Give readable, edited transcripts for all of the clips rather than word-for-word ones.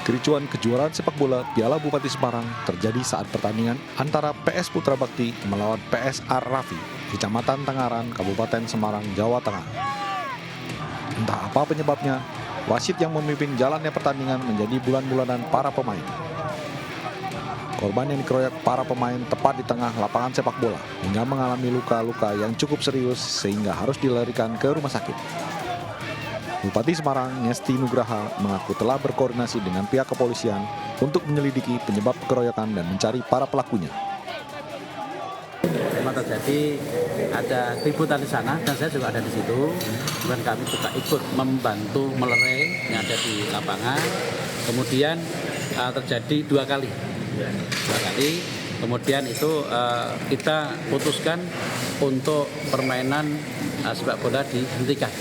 Kericuan kejuaraan sepak bola Piala Bupati Semarang terjadi saat pertandingan antara PS Putra Bakti melawan PS Ar-Rafi, Kecamatan Tangaran, Kabupaten Semarang, Jawa Tengah. Entah apa penyebabnya, wasit yang memimpin jalannya pertandingan menjadi bulan-bulanan para pemain. Korban yang dikeroyok para pemain tepat di tengah lapangan sepak bola hingga mengalami luka-luka yang cukup serius sehingga harus dilarikan ke rumah sakit. Bupati Semarang, Ngesti Nugraha, mengaku telah berkoordinasi dengan pihak kepolisian untuk menyelidiki penyebab keroyokan dan mencari para pelakunya. Memang terjadi ada keributan di sana dan saya juga ada di situ. Dan kami juga ikut membantu melerai yang ada di lapangan. Kemudian terjadi dua kali. Kemudian itu kita putuskan untuk permainan sepak bola dihentikan.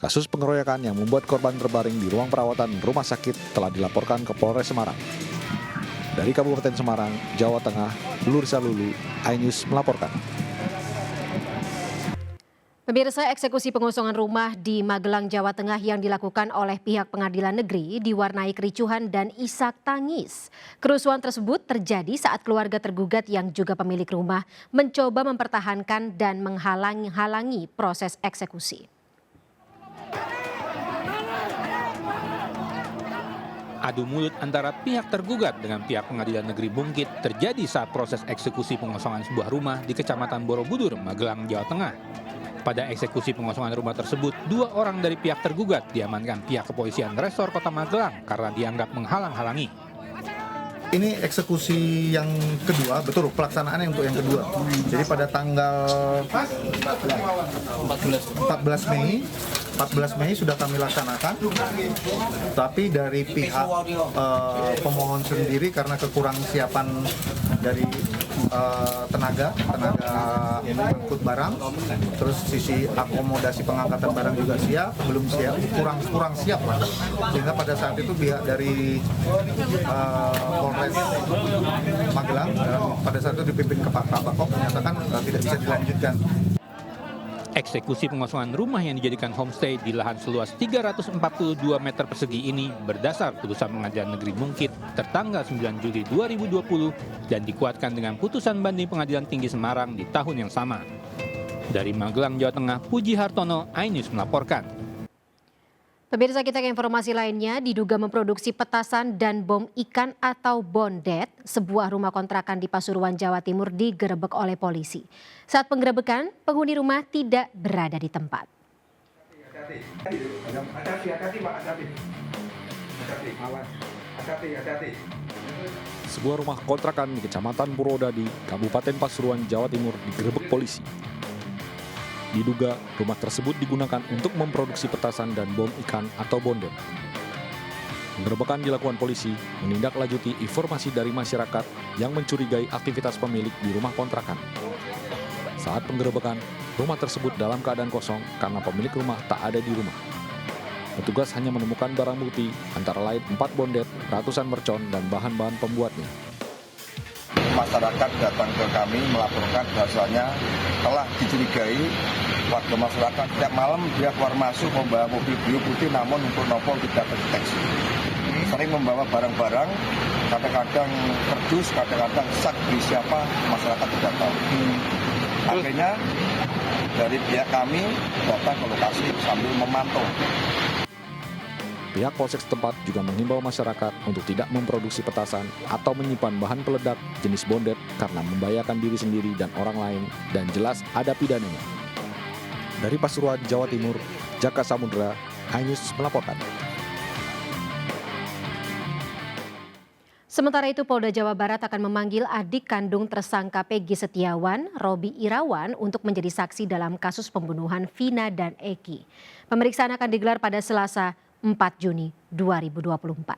Kasus pengeroyokan yang membuat korban terbaring di ruang perawatan rumah sakit telah dilaporkan ke Polres Semarang. Dari Kabupaten Semarang, Jawa Tengah, Lursa Lulu, iNews melaporkan. Pemirsa, eksekusi pengosongan rumah di Magelang, Jawa Tengah yang dilakukan oleh pihak pengadilan negeri diwarnai kericuhan dan isak tangis. Kerusuhan tersebut terjadi saat keluarga tergugat yang juga pemilik rumah mencoba mempertahankan dan menghalangi proses eksekusi. Adu mulut antara pihak tergugat dengan pihak pengadilan negeri Bungkit terjadi saat proses eksekusi pengosongan sebuah rumah di Kecamatan Borobudur, Magelang, Jawa Tengah. Pada eksekusi pengosongan rumah tersebut, 2 orang dari pihak tergugat diamankan pihak kepolisian Resor Kota Magelang karena dianggap menghalang-halangi. Ini eksekusi yang kedua, betul pelaksanaannya untuk yang kedua. Jadi pada tanggal 14 Mei sudah kami laksanakan, tapi dari pihak pemohon sendiri karena kekurang siapan dari tenaga angkut barang, terus sisi akomodasi pengangkatan barang juga belum siap, kurang siap lah. Sehingga pada saat itu pihak dari Polres Magelang pada saat itu dipimpin Pak Bakok menyatakan tidak bisa dilanjutkan. Eksekusi pengosongan rumah yang dijadikan homestay di lahan seluas 342 meter persegi ini berdasar putusan Pengadilan Negeri Bungkit tertanggal 9 Juli 2020 dan dikuatkan dengan putusan banding Pengadilan Tinggi Semarang di tahun yang sama. Dari Magelang, Jawa Tengah, Puji Hartono, iNews melaporkan. Pemirsa, kita ke informasi lainnya. Diduga memproduksi petasan dan bom ikan atau bondet, sebuah rumah kontrakan di Pasuruan, Jawa Timur digerebek oleh polisi. Saat penggerebekan, penghuni rumah tidak berada di tempat. Sebuah rumah kontrakan di Kecamatan Purwodadi, Kabupaten Pasuruan, Jawa Timur digerebek polisi. Diduga rumah tersebut digunakan untuk memproduksi petasan dan bom ikan atau bondet. Penggerebekan dilakukan polisi menindaklanjuti informasi dari masyarakat yang mencurigai aktivitas pemilik di rumah kontrakan. Saat penggerebekan, rumah tersebut dalam keadaan kosong karena pemilik rumah tak ada di rumah. Petugas hanya menemukan barang bukti antara lain 4 bondet, ratusan mercon, dan bahan-bahan pembuatnya. Masyarakat datang ke kami melaporkan bahwasanya telah dicurigai warga masyarakat setiap malam dia keluar masuk membawa mobil Brio putih namun untuk nopol tidak terdeteksi. Sering membawa barang-barang, kadang-kadang kerdus, kadang-kadang sak berisi apa, masyarakat tidak tahu. Akhirnya dari pihak kami datang ke lokasi sambil memantau. Pihak Polsek setempat juga mengimbau masyarakat untuk tidak memproduksi petasan atau menyimpan bahan peledak jenis bondet karena membahayakan diri sendiri dan orang lain dan jelas ada pidananya. Dari Pasuruan, Jawa Timur, Jaka Samudra, iNews melaporkan. Sementara itu, Polda Jawa Barat akan memanggil adik kandung tersangka Peggy Setiawan, Robi Irawan, untuk menjadi saksi dalam kasus pembunuhan Vina dan Eki. Pemeriksaan akan digelar pada Selasa 4 Juni 2024.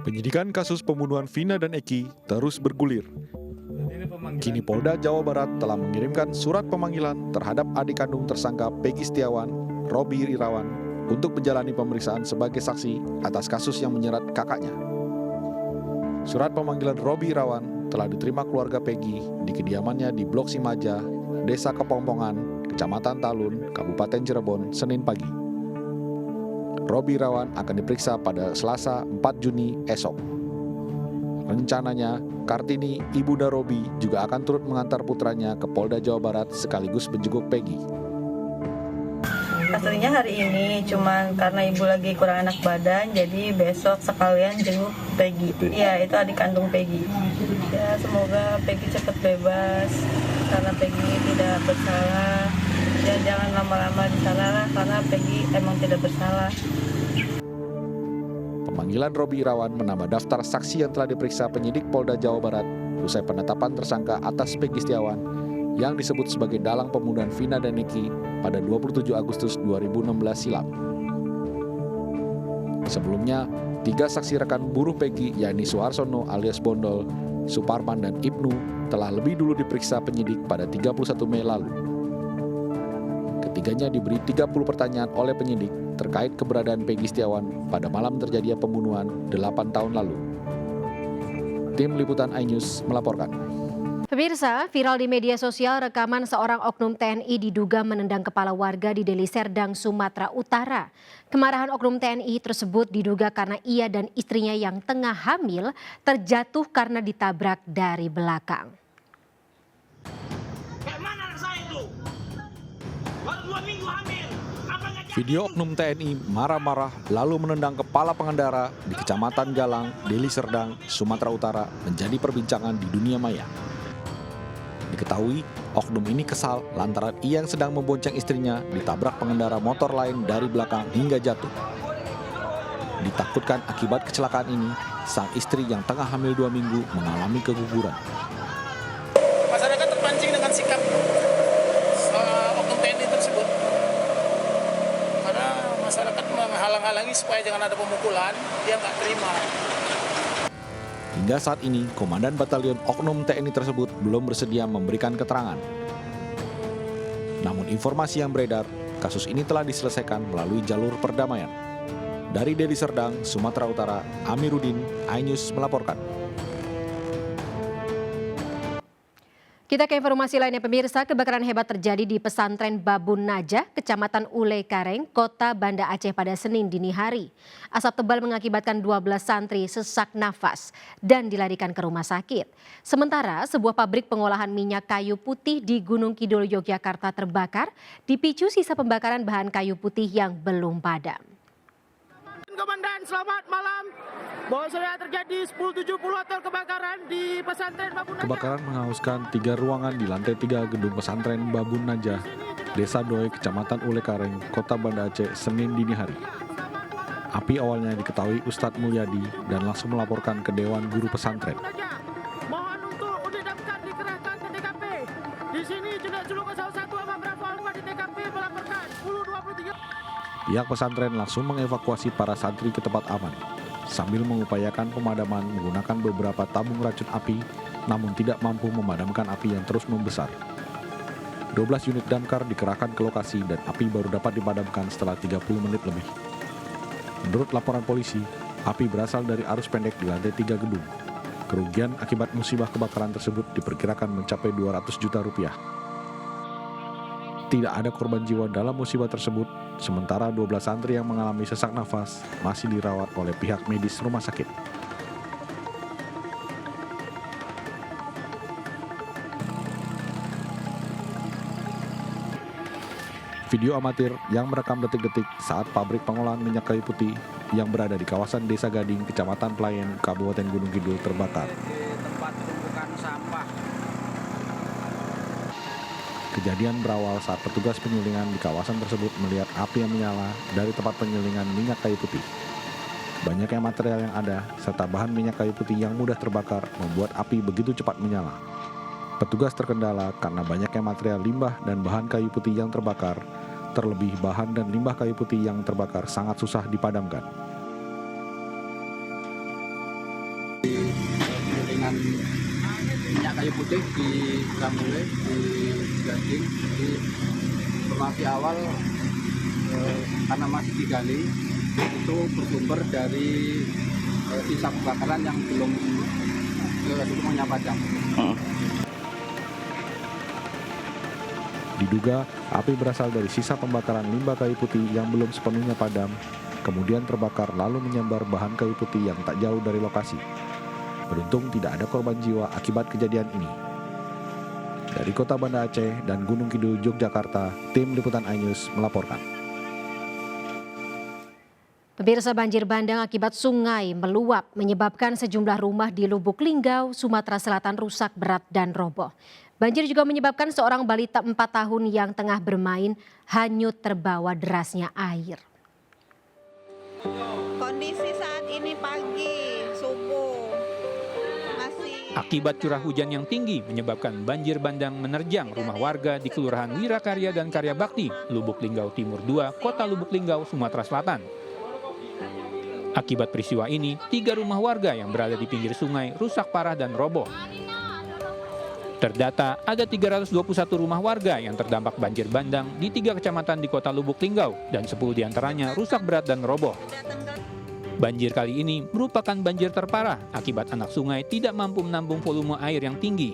Penyidikan kasus pembunuhan Vina dan Eki terus bergulir. Kini Polda Jawa Barat telah mengirimkan surat pemanggilan terhadap adik kandung tersangka Peggy Setiawan, Robi Irawan, untuk menjalani pemeriksaan sebagai saksi atas kasus yang menyerat kakaknya. Surat pemanggilan Robi Irawan telah diterima keluarga Peggy di kediamannya di Blok Simaja, Desa Kepongpongan, Kecamatan Talun, Kabupaten Cirebon, Senin pagi. Robi Irawan akan diperiksa pada Selasa 4 Juni esok. Rencananya, Kartini, ibunda Robi, juga akan turut mengantar putranya ke Polda Jawa Barat sekaligus menjenguk Peggy. Aslinya hari ini, cuman karena ibu lagi kurang enak badan, jadi besok sekalian jenguk Peggy. Iya, itu adik kandung Peggy. Ya, semoga Peggy cepat bebas, karena Peggy tidak bersalah. Ya, jangan lama-lama di sana lah, karena Peggy emang tidak bersalah. Pemanggilan Robi Irawan menambah daftar saksi yang telah diperiksa penyidik Polda Jawa Barat usai penetapan tersangka atas Peggy Setiawan yang disebut sebagai dalang pembunuhan Vina dan Niki pada 27 Agustus 2016 silam. Sebelumnya, 3 saksi rekan buruh Peggy yakni Suharsono alias Bondol, Suparman dan Ibnu telah lebih dulu diperiksa penyidik pada 31 Mei lalu. Ketiganya diberi 30 pertanyaan oleh penyidik terkait keberadaan Peggy Setiawan pada malam terjadinya pembunuhan 8 tahun lalu. Tim Liputan iNews melaporkan. Pemirsa, viral di media sosial rekaman seorang oknum TNI diduga menendang kepala warga di Deli Serdang, Sumatera Utara. Kemarahan oknum TNI tersebut diduga karena ia dan istrinya yang tengah hamil terjatuh karena ditabrak dari belakang. Video oknum TNI marah-marah lalu menendang kepala pengendara di Kecamatan Galang, Deli Serdang, Sumatera Utara menjadi perbincangan di dunia maya. Diketahui, oknum ini kesal lantaran ia yang sedang membonceng istrinya ditabrak pengendara motor lain dari belakang hingga jatuh. Ditakutkan akibat kecelakaan ini, sang istri yang tengah hamil 2 minggu mengalami keguguran. Masyarakat terpancing dengan sikap oknum TNI tersebut. Karena masyarakat menghalang-halangi supaya jangan ada pemukulan, dia nggak terima. Hingga saat ini, Komandan Batalion Oknum TNI tersebut belum bersedia memberikan keterangan. Namun informasi yang beredar, kasus ini telah diselesaikan melalui jalur perdamaian. Dari Deli Serdang, Sumatera Utara, Amiruddin, iNews melaporkan. Kita ke informasi lainnya pemirsa, kebakaran hebat terjadi di pesantren Babun Najah, Kecamatan Ule Kareng, Kota Banda Aceh pada Senin dini hari. Asap tebal mengakibatkan 12 santri sesak nafas dan dilarikan ke rumah sakit. Sementara sebuah pabrik pengolahan minyak kayu putih di Gunung Kidul, Yogyakarta terbakar, dipicu sisa pembakaran bahan kayu putih yang belum padam. Komandan, selamat malam. Bahwa sudah terjadi 1070 hotel kebakaran di pesantren Babun Najah. Kebakaran menghanguskan 3 ruangan di lantai 3 gedung pesantren Babun Najah, Desa Doe, Kecamatan Ule Kareng, Kota Banda Aceh, Senin dini hari. Api awalnya diketahui Ustadz Mulyadi dan langsung melaporkan ke Dewan Guru Pesantren. Mohon untuk unit damkar dikerahkan ke TKP. Di sini juga Julukan 1 Abang Bravo Alfa di TKP melaporkan 1023. Pihak pesantren langsung mengevakuasi para santri ke tempat aman, sambil mengupayakan pemadaman menggunakan beberapa tabung racun api, namun tidak mampu memadamkan api yang terus membesar. 12 unit damkar dikerahkan ke lokasi dan api baru dapat dipadamkan setelah 30 menit lebih. Menurut laporan polisi, api berasal dari arus pendek di lantai 3 gedung. Kerugian akibat musibah kebakaran tersebut diperkirakan mencapai 200 juta rupiah. Tidak ada korban jiwa dalam musibah tersebut, sementara 12 santri yang mengalami sesak nafas masih dirawat oleh pihak medis rumah sakit. Video amatir yang merekam detik-detik saat pabrik pengolahan minyak kayu putih yang berada di kawasan Desa Gading, Kecamatan Pelayan, Kabupaten Gunung Kidul terbakar. Tempat tumpukan sampah. Kejadian berawal saat petugas penyulingan di kawasan tersebut melihat api yang menyala dari tempat penyulingan minyak kayu putih. Banyaknya material yang ada serta bahan minyak kayu putih yang mudah terbakar membuat api begitu cepat menyala. Petugas terkendala karena banyaknya material limbah dan bahan kayu putih yang terbakar, terlebih bahan dan limbah kayu putih yang terbakar sangat susah dipadamkan. Penyulingan minyak kayu putih di Gambule, di Gading, di informasi awal karena masih digali itu bersumber dari sisa kebakaran yang belum semuanya padam. Diduga api berasal dari sisa pembakaran limbah kayu putih yang belum sepenuhnya padam, kemudian terbakar lalu menyambar bahan kayu putih yang tak jauh dari lokasi. Beruntung tidak ada korban jiwa akibat kejadian ini. Dari Kota Banda Aceh dan Gunung Kidul, Yogyakarta, tim Liputan iNews melaporkan. Pemirsa, banjir bandang akibat sungai meluap menyebabkan sejumlah rumah di Lubuk Linggau, Sumatera Selatan rusak berat dan roboh. Banjir juga menyebabkan seorang balita 4 tahun yang tengah bermain hanyut terbawa derasnya air. Kondisi saat ini pagi, subuh, masih... Akibat curah hujan yang tinggi menyebabkan banjir bandang menerjang rumah warga di Kelurahan Wirakarya dan Karya Bakti, Lubuk Linggau Timur 2, Kota Lubuk Linggau, Sumatera Selatan. Akibat peristiwa ini, 3 rumah warga yang berada di pinggir sungai rusak parah dan roboh. Terdata ada 321 rumah warga yang terdampak banjir bandang di 3 kecamatan di Kota Lubuk Linggau dan 10 diantaranya rusak berat dan roboh. Banjir kali ini merupakan banjir terparah akibat anak sungai tidak mampu menampung volume air yang tinggi.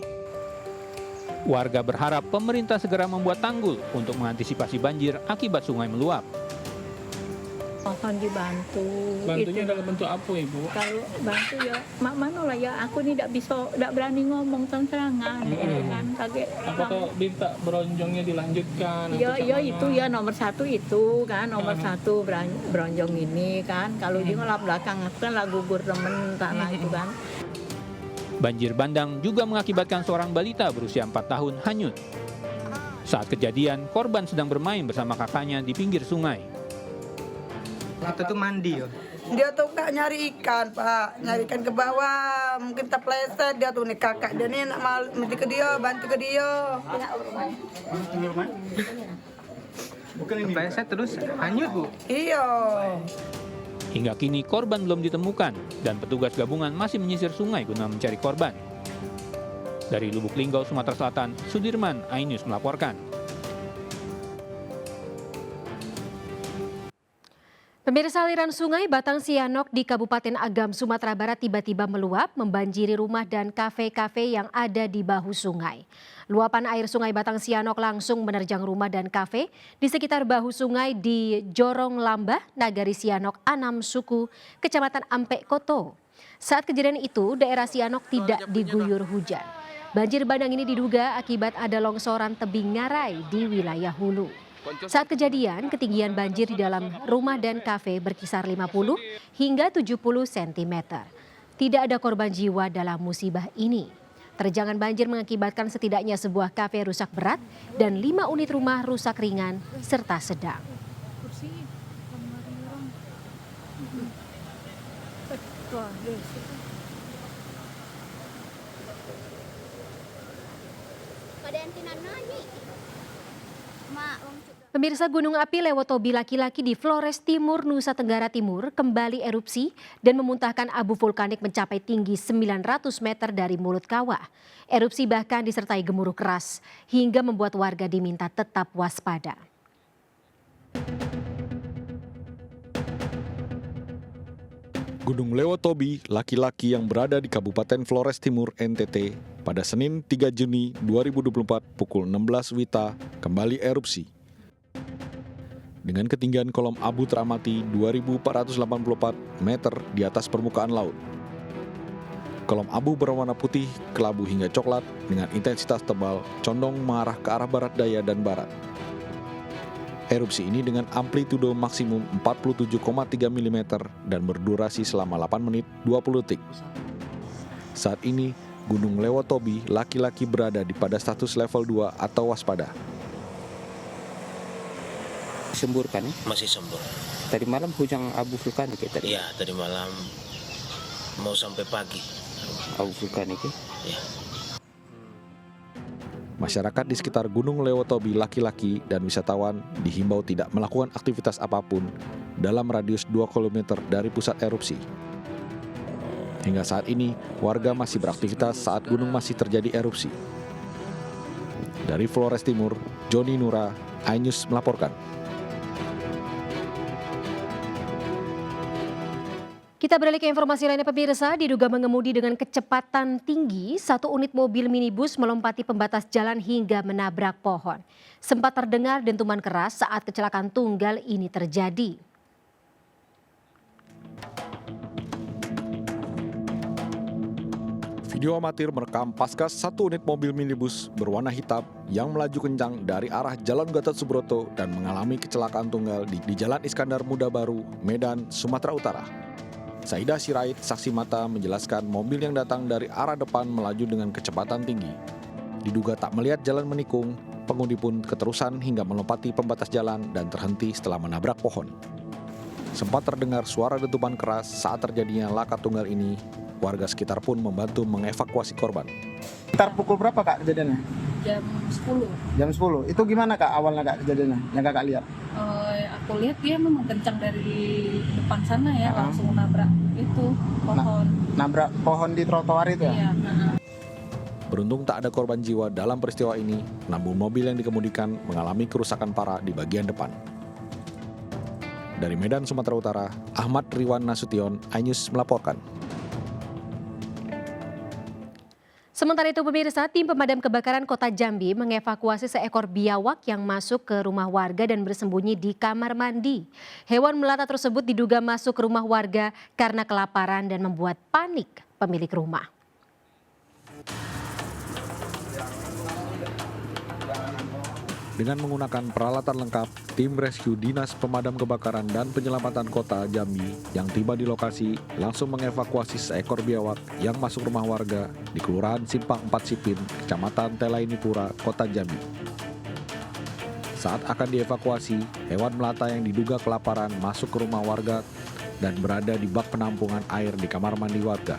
Warga berharap pemerintah segera membuat tanggul untuk mengantisipasi banjir akibat sungai meluap. Mohon dibantu. Bantunya itu. dalam bentuk apa, Ibu? Kalau bantu ya, mak mana lah ya, aku ni tak berani ngomong terang-terangan, kan kaget. Apakah minta beronjongnya dilanjutkan? Ya itu ya nomor 1 itu kan, nomor 1 beronjong ini kan. Kalau dia ngelap belakang kan lah gugur temen tanah itu kan. Banjir bandang juga mengakibatkan seorang balita berusia 4 tahun hanyut. Saat kejadian, korban sedang bermain bersama kakaknya di pinggir sungai. Kita tuh mandi ya. Dia tuh kak nyari ikan, Pak. Nyari ikan ke bawah. Mungkin terpleset dia tuh nih kakak. Dia nih nak mesti ke dia, bantu ke dia. Bukan ini. Pleset terus hanyut, Bu. Iya. Hingga kini korban belum ditemukan dan petugas gabungan masih menyisir sungai guna mencari korban. Dari Lubuk Linggau, Sumatera Selatan, Sudirman, iNews melaporkan. Pemirsa, aliran sungai Batang Sianok di Kabupaten Agam, Sumatera Barat tiba-tiba meluap membanjiri rumah dan kafe-kafe yang ada di bahu sungai. Luapan air sungai Batang Sianok langsung menerjang rumah dan kafe di sekitar bahu sungai di Jorong Lambah, Nagari Sianok, Anam Suku, Kecamatan Ampek Koto. Saat kejadian itu, daerah Sianok tidak diguyur hujan. Banjir bandang ini diduga akibat ada longsoran tebing ngarai di wilayah hulu. Saat kejadian, ketinggian banjir di dalam rumah dan kafe berkisar 50 hingga 70 cm. Tidak ada korban jiwa dalam musibah ini. Terjangan banjir mengakibatkan setidaknya sebuah kafe rusak berat dan 5 unit rumah rusak ringan serta sedang. Pemirsa, gunung api Lewotobi laki-laki di Flores Timur, Nusa Tenggara Timur kembali erupsi dan memuntahkan abu vulkanik mencapai tinggi 900 meter dari mulut kawah. Erupsi bahkan disertai gemuruh keras hingga membuat warga diminta tetap waspada. Gunung Lewotobi, laki-laki yang berada di Kabupaten Flores Timur, NTT, pada Senin 3 Juni 2024 pukul 16 WITA kembali erupsi. Dengan ketinggian kolom abu teramati 2.484 meter di atas permukaan laut. Kolom abu berwarna putih, kelabu hingga coklat dengan intensitas tebal condong mengarah ke arah barat daya dan barat. Erupsi ini dengan amplitudo maksimum 47,3 mm dan berdurasi selama 8 menit 20 detik. Saat ini, Gunung Lewotobi laki-laki berada di pada status level 2 atau waspada. Sembur kan? Masih sembur. Tadi malam hujan abu vulkanik ya tadi? Iya, tadi malam mau sampai pagi. Abu vulkanik ya? Iya. Masyarakat di sekitar Gunung Lewotobi laki-laki dan wisatawan dihimbau tidak melakukan aktivitas apapun dalam radius 2 km dari pusat erupsi. Hingga saat ini, warga masih beraktivitas saat gunung masih terjadi erupsi. Dari Flores Timur, Joni Nura, iNews melaporkan. Kita beralih ke informasi lainnya pemirsa, diduga mengemudi dengan kecepatan tinggi, satu unit mobil minibus melompati pembatas jalan hingga menabrak pohon. Sempat terdengar dentuman keras saat kecelakaan tunggal ini terjadi. Video amatir merekam pasca satu unit mobil minibus berwarna hitam yang melaju kencang dari arah Jalan Gatot Subroto dan mengalami kecelakaan tunggal di Jalan Iskandar Muda Baru, Medan, Sumatera Utara. Saidah Sirait, saksi mata, menjelaskan mobil yang datang dari arah depan melaju dengan kecepatan tinggi. Diduga tak melihat jalan menikung, pengemudi pun keterusan hingga melompati pembatas jalan dan terhenti setelah menabrak pohon. Sempat terdengar suara dentuman keras saat terjadinya laka tunggal ini. Warga sekitar pun membantu mengevakuasi korban. Sekitar pukul berapa kak kejadiannya? Jam 10. Jam 10. Itu gimana kak awalnya kak kejadiannya yang kakak lihat? Aku lihat dia memang kencang dari depan sana ya, langsung nabrak itu pohon. Nabrak pohon di trotoar itu ya? Iya. Beruntung tak ada korban jiwa dalam peristiwa ini, namun mobil yang dikemudikan mengalami kerusakan parah di bagian depan. Dari Medan, Sumatera Utara, Ahmad Riwan Nasution, iNews melaporkan. Sementara itu pemirsa, tim pemadam kebakaran Kota Jambi mengevakuasi seekor biawak yang masuk ke rumah warga dan bersembunyi di kamar mandi. Hewan melata tersebut diduga masuk ke rumah warga karena kelaparan dan membuat panik pemilik rumah. Dengan menggunakan peralatan lengkap, tim rescue Dinas Pemadam Kebakaran dan Penyelamatan Kota Jambi yang tiba di lokasi langsung mengevakuasi seekor biawak yang masuk rumah warga di Kelurahan Simpang 4 Sipin, Kecamatan Telainipura, Kota Jambi. Saat akan dievakuasi, hewan melata yang diduga kelaparan masuk ke rumah warga dan berada di bak penampungan air di kamar mandi warga.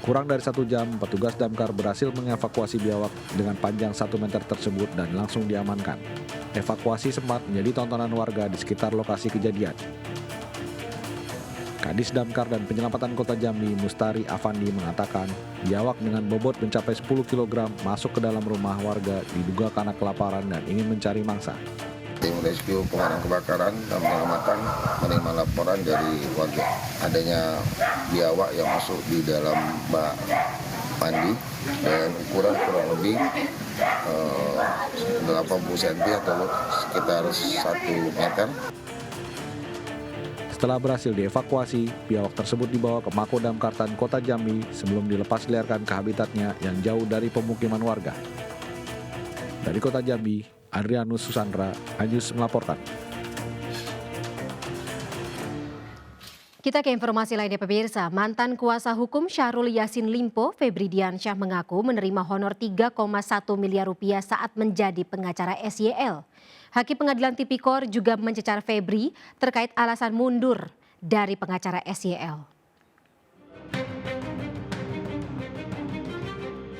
Kurang dari 1 jam, petugas damkar berhasil mengevakuasi biawak dengan panjang 1 meter tersebut dan langsung diamankan. Evakuasi sempat menjadi tontonan warga di sekitar lokasi kejadian. Kadis Damkar dan Penyelamatan Kota Jambi, Mustari Afandi, mengatakan biawak dengan bobot mencapai 10 kg masuk ke dalam rumah warga diduga karena kelaparan dan ingin mencari mangsa. Tim rescue pemadam kebakaran dan penyelamatan menerima laporan dari warga adanya biawak yang masuk di dalam bak mandi dengan ukuran kurang lebih 80 cm atau sekitar 1 meter. Setelah berhasil dievakuasi, biawak tersebut dibawa ke Mako Damkartan Kota Jambi sebelum dilepas liarkan ke habitatnya yang jauh dari pemukiman warga. Dari Kota Jambi, Adrianus Susandra, iNews melaporkan. Kita ke informasi lainnya pemirsa, mantan kuasa hukum Syahrul Yassin Limpo, Febri Diansyah mengaku menerima honor 3,1 miliar rupiah saat menjadi pengacara SYL. Hakim Pengadilan Tipikor juga mencecar Febri terkait alasan mundur dari pengacara SYL.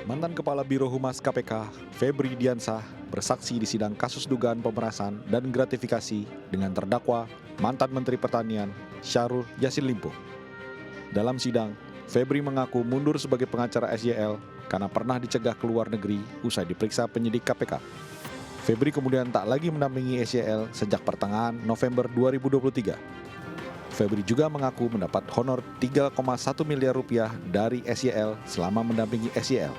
Mantan Kepala Biro Humas KPK, Febri Diansyah, bersaksi di sidang kasus dugaan pemerasan dan gratifikasi dengan terdakwa mantan Menteri Pertanian Syahrul Yassin Limpo. Dalam sidang, Febri mengaku mundur sebagai pengacara SYL karena pernah dicegah ke luar negeri usai diperiksa penyidik KPK. Febri kemudian tak lagi mendampingi SYL sejak pertengahan November 2023. Febri juga mengaku mendapat honor 3,1 miliar rupiah dari SYL selama mendampingi SYL.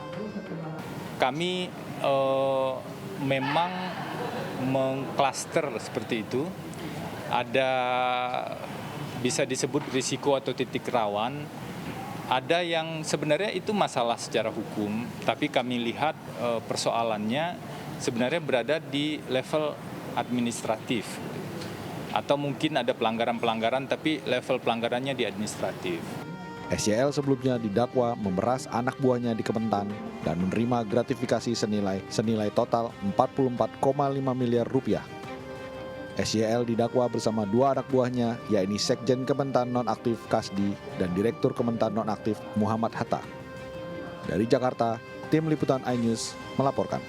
Kami memang mengklaster seperti itu. Ada bisa disebut risiko atau titik rawan. Ada yang sebenarnya itu masalah secara hukum, tapi kami lihat persoalannya sebenarnya berada di level administratif. Atau mungkin ada pelanggaran-pelanggaran tapi level pelanggarannya di administratif. SYL sebelumnya didakwa memeras anak buahnya di Kementan dan menerima gratifikasi senilai total 44,5 miliar rupiah. SYL didakwa bersama 2 anak buahnya, yakni Sekjen Kementan Nonaktif Kasdi dan Direktur Kementan Nonaktif Muhammad Hatta. Dari Jakarta, tim liputan iNews melaporkan.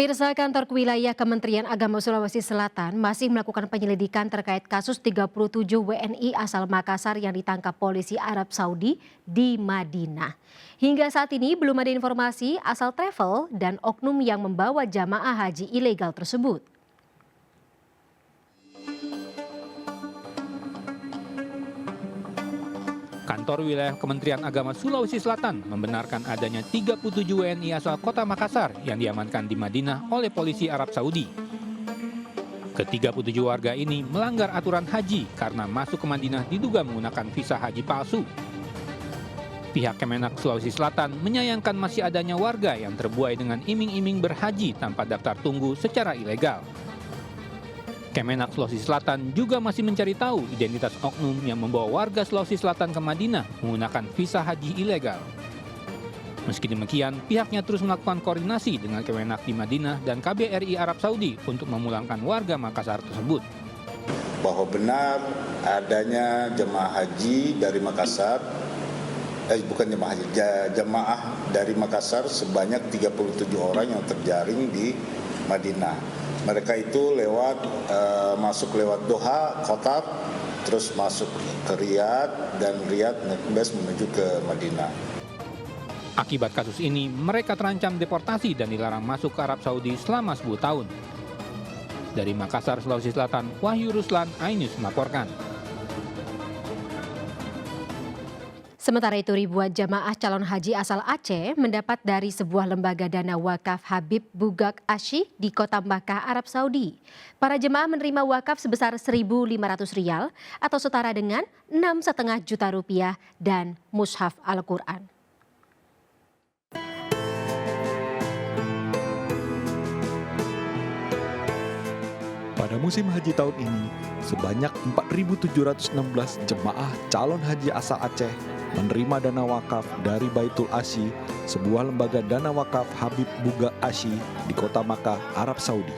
Pemirsa, kantor kewilayah Kementerian Agama Sulawesi Selatan masih melakukan penyelidikan terkait kasus 37 WNI asal Makassar yang ditangkap polisi Arab Saudi di Madinah. Hingga saat ini belum ada informasi asal travel dan oknum yang membawa jamaah haji ilegal tersebut. Kantor wilayah Kementerian Agama Sulawesi Selatan membenarkan adanya 37 WNI asal kota Makassar yang diamankan di Madinah oleh polisi Arab Saudi. Ke-37 warga ini melanggar aturan haji karena masuk ke Madinah diduga menggunakan visa haji palsu. Pihak Kemenak Sulawesi Selatan menyayangkan masih adanya warga yang terbuai dengan iming-iming berhaji tanpa daftar tunggu secara ilegal. Kemenak Sulawesi Selatan juga masih mencari tahu identitas oknum yang membawa warga Sulawesi Selatan ke Madinah menggunakan visa haji ilegal. Meski demikian, pihaknya terus melakukan koordinasi dengan Kemenak di Madinah dan KBRI Arab Saudi untuk memulangkan warga Makassar tersebut. Bahwa benar adanya jemaah haji dari Makassar, jemaah dari Makassar sebanyak 37 orang yang terjaring di Madinah. Mereka itu masuk lewat Doha, Qatar, terus masuk ke Riyadh, dan Riyadh naik bus menuju ke Madinah. Akibat kasus ini, mereka terancam deportasi dan dilarang masuk ke Arab Saudi selama 10 tahun. Dari Makassar, Sulawesi Selatan, Wahyu Ruslan, iNews melaporkan. Sementara itu ribuan jamaah calon haji asal Aceh mendapat dari sebuah lembaga dana wakaf Habib Bugak Asy di kota Makkah, Arab Saudi. Para jemaah menerima wakaf sebesar Rp1.500 atau setara dengan 6,5 juta rupiah dan mushaf Al-Quran. Pada musim haji tahun ini, sebanyak 4.716 jemaah calon haji asal Aceh menerima dana wakaf dari Baitul Asy, sebuah lembaga dana wakaf Habib Bugak Asy di kota Makkah, Arab Saudi.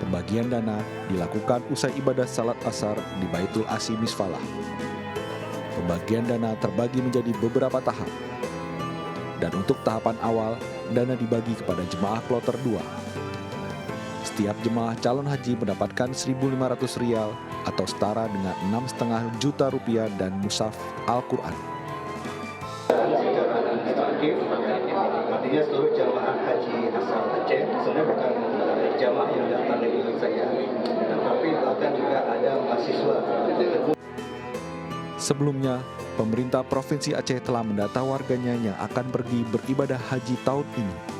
Pembagian dana dilakukan usai ibadah salat asar di Baitul Asy Misfalah. Pembagian dana terbagi menjadi beberapa tahap. Dan untuk tahapan awal, dana dibagi kepada jemaah kloter 2. Setiap jemaah calon haji mendapatkan Rp1.500 atau setara dengan 6,5 juta rupiah dan mushaf Al-Quran. Secara administratif, artinya seluruh jamaah haji asal Aceh sebenarnya bukan jamaah yang datang dari saya, tetapi bahkan juga ada mahasiswa. Sebelumnya, pemerintah Provinsi Aceh telah mendata warganya yang akan pergi beribadah haji tahun ini.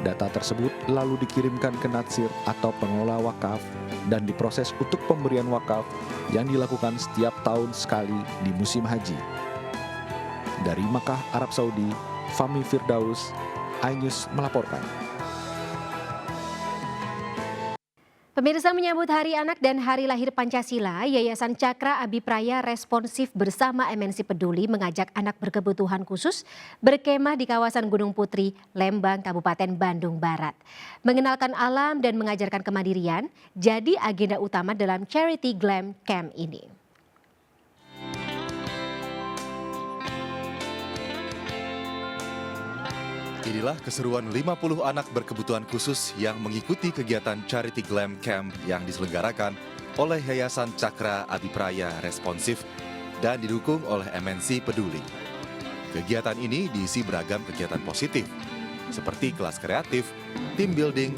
Data tersebut lalu dikirimkan ke Natsir atau pengelola wakaf dan diproses untuk pemberian wakaf yang dilakukan setiap tahun sekali di musim haji. Dari Makkah, Arab Saudi, Fahmi Firdaus, iNews melaporkan. Pemirsa, menyambut Hari Anak dan Hari Lahir Pancasila, Yayasan Cakra Abipraya Responsif bersama MNC Peduli mengajak anak berkebutuhan khusus berkemah di kawasan Gunung Putri, Lembang, Kabupaten Bandung Barat. Mengenalkan alam dan mengajarkan kemandirian jadi agenda utama dalam Charity Glam Camp ini. Inilah keseruan 50 anak berkebutuhan khusus yang mengikuti kegiatan Charity Glam Camp yang diselenggarakan oleh Yayasan Cakra Abipraya Responsif dan didukung oleh MNC Peduli. Kegiatan ini diisi beragam kegiatan positif, seperti kelas kreatif, team building,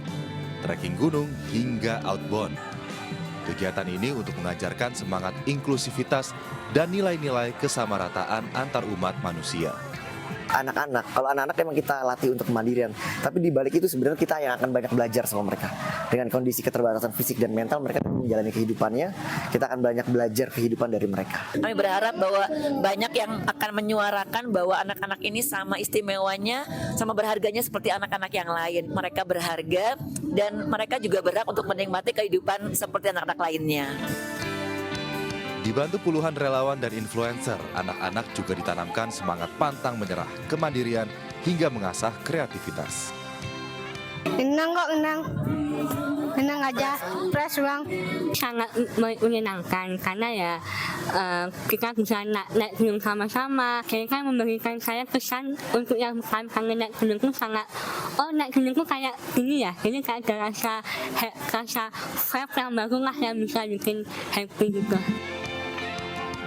trekking gunung, hingga outbound. Kegiatan ini untuk mengajarkan semangat inklusivitas dan nilai-nilai kesamarataan antar umat manusia. Anak-anak, kalau anak-anak memang kita latih untuk kemandirian, tapi di balik itu sebenarnya kita yang akan banyak belajar sama mereka. Dengan kondisi keterbatasan fisik dan mental, mereka menjalani kehidupannya, kita akan banyak belajar kehidupan dari mereka. Kami berharap bahwa banyak yang akan menyuarakan bahwa anak-anak ini sama istimewanya, sama berharganya seperti anak-anak yang lain. Mereka berharga dan mereka juga berhak untuk menikmati kehidupan seperti anak-anak lainnya. Dibantu puluhan relawan dan influencer, anak-anak juga ditanamkan semangat pantang menyerah, kemandirian, hingga mengasah kreativitas. Menang kok, menang aja, fresh bang. Sangat menyenangkan karena ya kita bisa naik gunung sama-sama. Jadi kan memberikan saya kesan untuk yang bukan kangen naik gunung itu sangat, naik gunung itu kayak gini ya. Jadi kayak ada rasa vibe yang baru lah yang bisa bikin happy juga.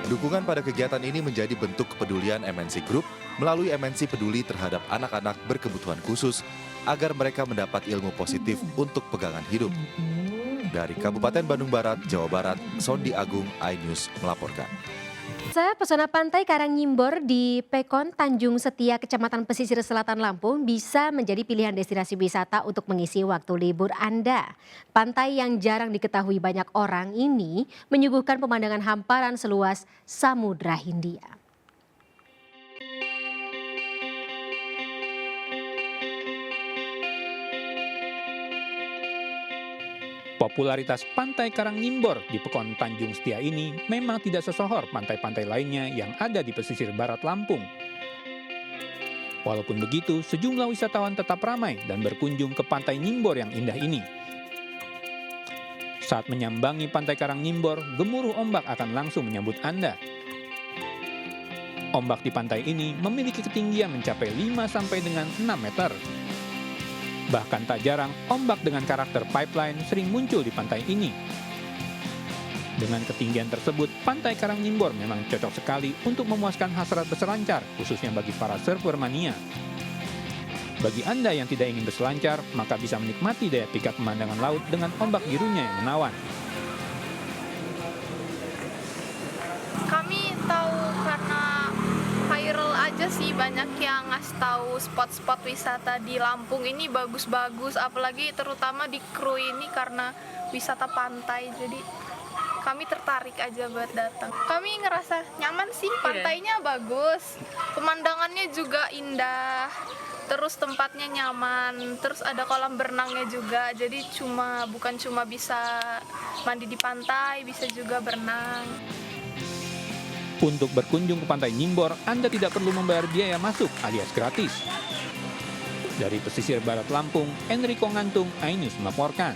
Dukungan pada kegiatan ini menjadi bentuk kepedulian MNC Group melalui MNC Peduli terhadap anak-anak berkebutuhan khusus agar mereka mendapat ilmu positif untuk pegangan hidup. Dari Kabupaten Bandung Barat, Jawa Barat, Sondi Agung, iNews melaporkan. Pesona pantai Karangnimbor di Pekon, Tanjung Setia, Kecamatan Pesisir Selatan Lampung bisa menjadi pilihan destinasi wisata untuk mengisi waktu libur Anda. Pantai yang jarang diketahui banyak orang ini menyuguhkan pemandangan hamparan seluas Samudra Hindia. Popularitas Pantai Karangnimbor di Pekon Tanjung Setia ini memang tidak sesohor pantai-pantai lainnya yang ada di pesisir barat Lampung. Walaupun begitu, sejumlah wisatawan tetap ramai dan berkunjung ke Pantai Nimbor yang indah ini. Saat menyambangi Pantai Karangnimbor, gemuruh ombak akan langsung menyambut Anda. Ombak di pantai ini memiliki ketinggian mencapai 5 sampai dengan 6 meter. Bahkan tak jarang, ombak dengan karakter pipeline sering muncul di pantai ini. Dengan ketinggian tersebut, Pantai Karangnimbor memang cocok sekali untuk memuaskan hasrat berselancar, khususnya bagi para surfer mania. Bagi Anda yang tidak ingin berselancar, maka bisa menikmati daya pikat pemandangan laut dengan ombak birunya yang menawan. Kami tahu karena viral aja sih, banyak yang ngasih tahu spot-spot wisata di Lampung ini bagus-bagus, apalagi terutama di Krui ini karena wisata pantai, jadi kami tertarik aja buat datang. Kami ngerasa nyaman sih, pantainya bagus, pemandangannya juga indah, terus tempatnya nyaman, terus ada kolam berenangnya juga, jadi bukan cuma bisa mandi di pantai, bisa juga berenang. Untuk berkunjung ke Pantai Nimbor, Anda tidak perlu membayar biaya masuk alias gratis. Dari pesisir barat Lampung, Enrico Ngantung, iNews melaporkan.